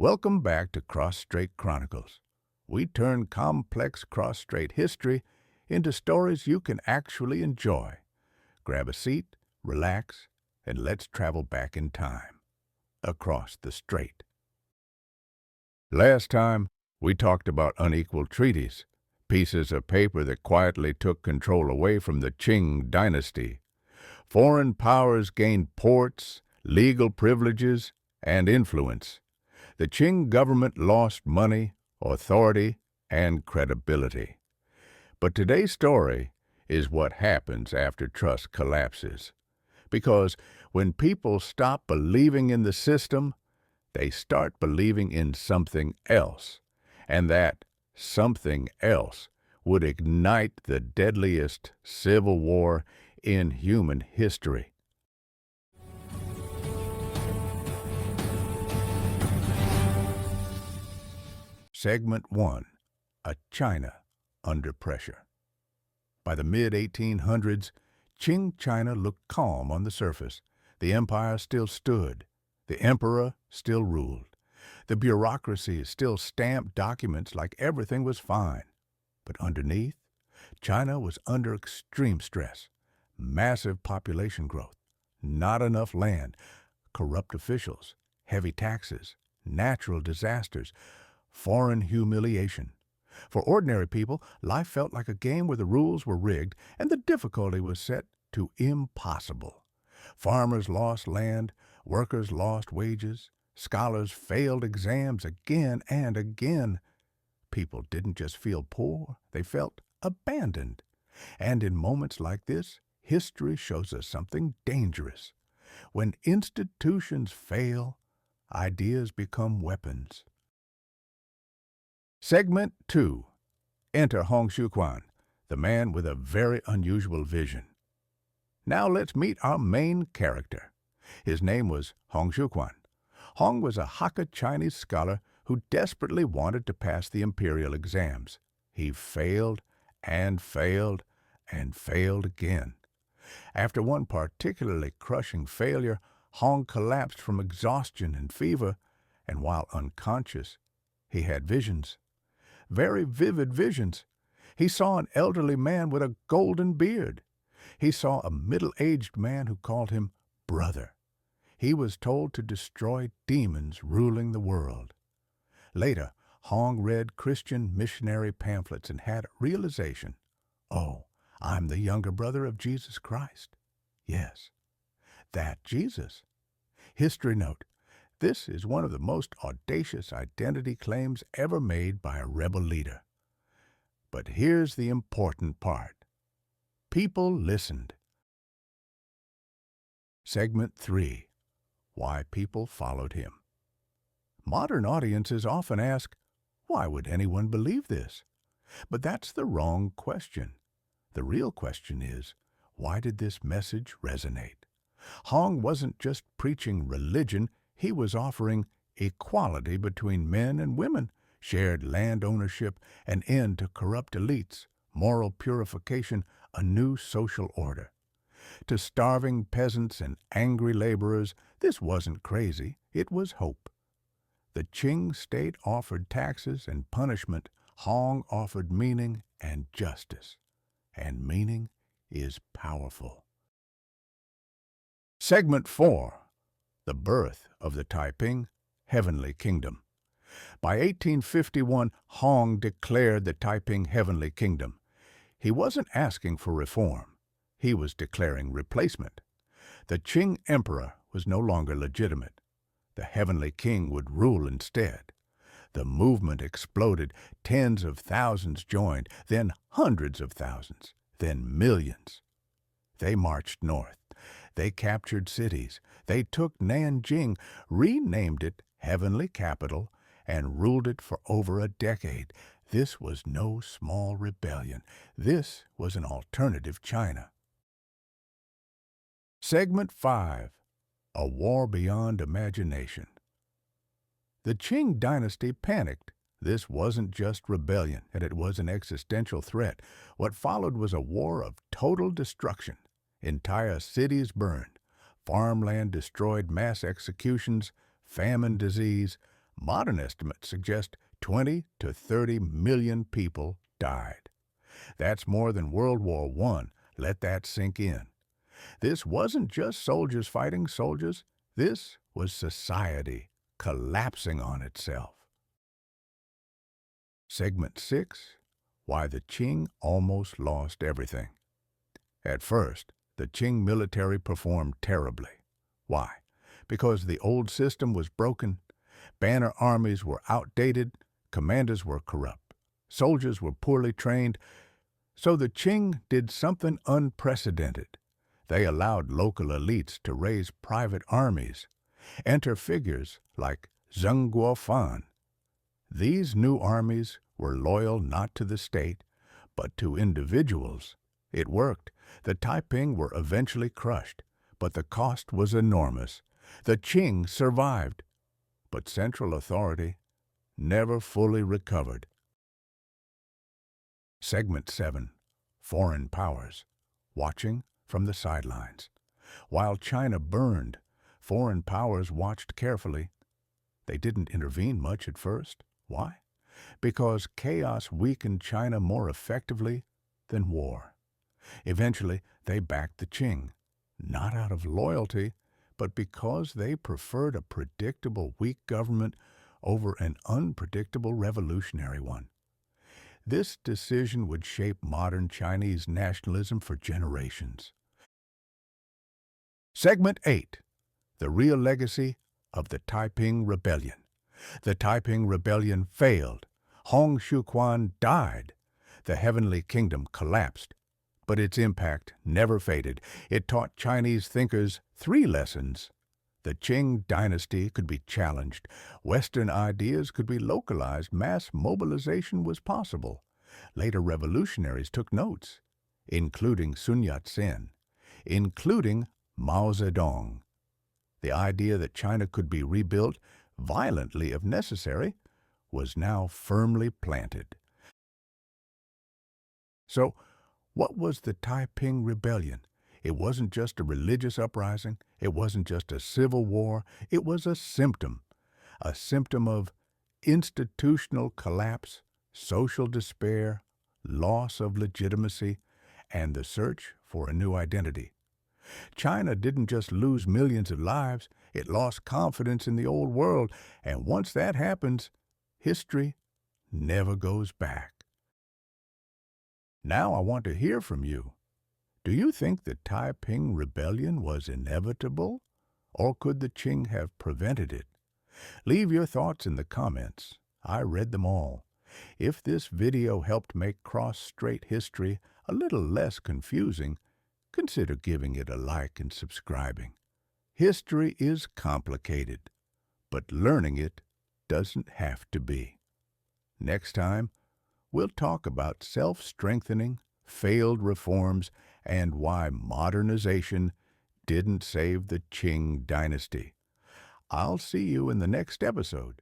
Welcome back to Cross-Strait Chronicles. We turn complex cross-strait history into stories you can actually enjoy. Grab a seat, relax, and let's travel back in time, across the strait. Last time, we talked about unequal treaties, pieces of paper that quietly took control away from the Qing dynasty. Foreign powers gained ports, legal privileges, and influence. The Qing government lost money, authority, and credibility. But today's story is what happens after trust collapses. Because when people stop believing in the system, they start believing in something else. And that something else would ignite the deadliest civil war in human history. Segment 1. A China Under Pressure. By the mid-1800s, Qing China looked calm on the surface. The empire still stood. The emperor still ruled. The bureaucracy still stamped documents like everything was fine. But underneath, China was under extreme stress. Massive population growth, not enough land, corrupt officials, heavy taxes, natural disasters, foreign humiliation. For ordinary people, life felt like a game where the rules were rigged and the difficulty was set to impossible. Farmers lost land, workers lost wages, scholars failed exams again and again. People didn't just feel poor, they felt abandoned. And in moments like this, history shows us something dangerous. When institutions fail, ideas become weapons. Segment 2. Enter Hong Xiuquan, the man with a very unusual vision. Now let's meet our main character. His name was Hong Xiuquan. Hong was a Hakka Chinese scholar who desperately wanted to pass the imperial exams. He failed and failed and failed again. After one particularly crushing failure, Hong collapsed from exhaustion and fever, and while unconscious, he had visions. Very vivid visions. He saw an elderly man with a golden beard. He saw a middle-aged man who called him brother. He was told to destroy demons ruling the world. Later, Hong read Christian missionary pamphlets and had a realization. Oh, I'm the younger brother of Jesus Christ. Yes, that Jesus. History note. This is one of the most audacious identity claims ever made by a rebel leader. But here's the important part. People listened. Segment 3. Why people followed him. Modern audiences often ask, why would anyone believe this? But that's the wrong question. The real question is, why did this message resonate? Hong wasn't just preaching religion, he was offering equality between men and women, shared land ownership, an end to corrupt elites, moral purification, a new social order. To starving peasants and angry laborers, this wasn't crazy, it was hope. The Qing state offered taxes and punishment, Hong offered meaning and justice. And meaning is powerful. Segment 4. The birth of the Taiping Heavenly Kingdom. By 1851, Hong declared the Taiping Heavenly Kingdom. He wasn't asking for reform. He was declaring replacement. The Qing emperor was no longer legitimate. The Heavenly King would rule instead. The movement exploded. Tens of thousands joined, then hundreds of thousands, then millions. They marched north. They captured cities. They took Nanjing, renamed it Heavenly Capital, and ruled it for over a decade. This was no small rebellion. This was an alternative China. Segment 5. A War Beyond Imagination. The Qing dynasty panicked. This wasn't just rebellion, and it was an existential threat. What followed was a war of total destruction. Entire cities burned, farmland destroyed, mass executions, famine, disease, Modern estimates suggest 20 to 30 million people died. That's more than World War I. Let that sink in. This wasn't just soldiers fighting soldiers. This was society collapsing on itself. Segment 6. Why the Qing almost lost everything. At first, the Qing military performed terribly. Why? Because the old system was broken, banner armies were outdated, commanders were corrupt, soldiers were poorly trained, so the Qing did something unprecedented. They allowed local elites to raise private armies. Enter figures like Zheng Guofan. These new armies were loyal not to the state, but to individuals. It worked. The Taiping were eventually crushed, but the cost was enormous. The Qing survived, but central authority never fully recovered. Segment 7. Foreign Powers. Watching from the sidelines. While China burned, foreign powers watched carefully. They didn't intervene much at first. Why? Because chaos weakened China more effectively than war. Eventually, they backed the Qing, not out of loyalty, but because they preferred a predictable, weak government over an unpredictable revolutionary one. This decision would shape modern Chinese nationalism for generations. Segment 8. The Real Legacy of the Taiping Rebellion. The Taiping Rebellion failed. Hong Xiuquan died. The Heavenly Kingdom collapsed. But its impact never faded. It taught Chinese thinkers 3 lessons. The Qing dynasty could be challenged. Western ideas could be localized. Mass mobilization was possible. Later revolutionaries took notes, including Sun Yat-sen, including Mao Zedong. The idea that China could be rebuilt, violently if necessary, was now firmly planted. So, what was the Taiping Rebellion? It wasn't just a religious uprising. It wasn't just a civil war. It was a symptom of institutional collapse, social despair, loss of legitimacy, and the search for a new identity. China didn't just lose millions of lives, it lost confidence in the old world, and once that happens, history never goes back. Now I want to hear from you. Do you think the Taiping Rebellion was inevitable, or could the Qing have prevented it? Leave your thoughts in the comments. I read them all. If this video helped make Cross-Strait history a little less confusing, consider giving it a like and subscribing. History is complicated, but learning it doesn't have to be. Next time, we'll talk about self-strengthening, failed reforms, and why modernization didn't save the Qing dynasty. I'll see you in the next episode.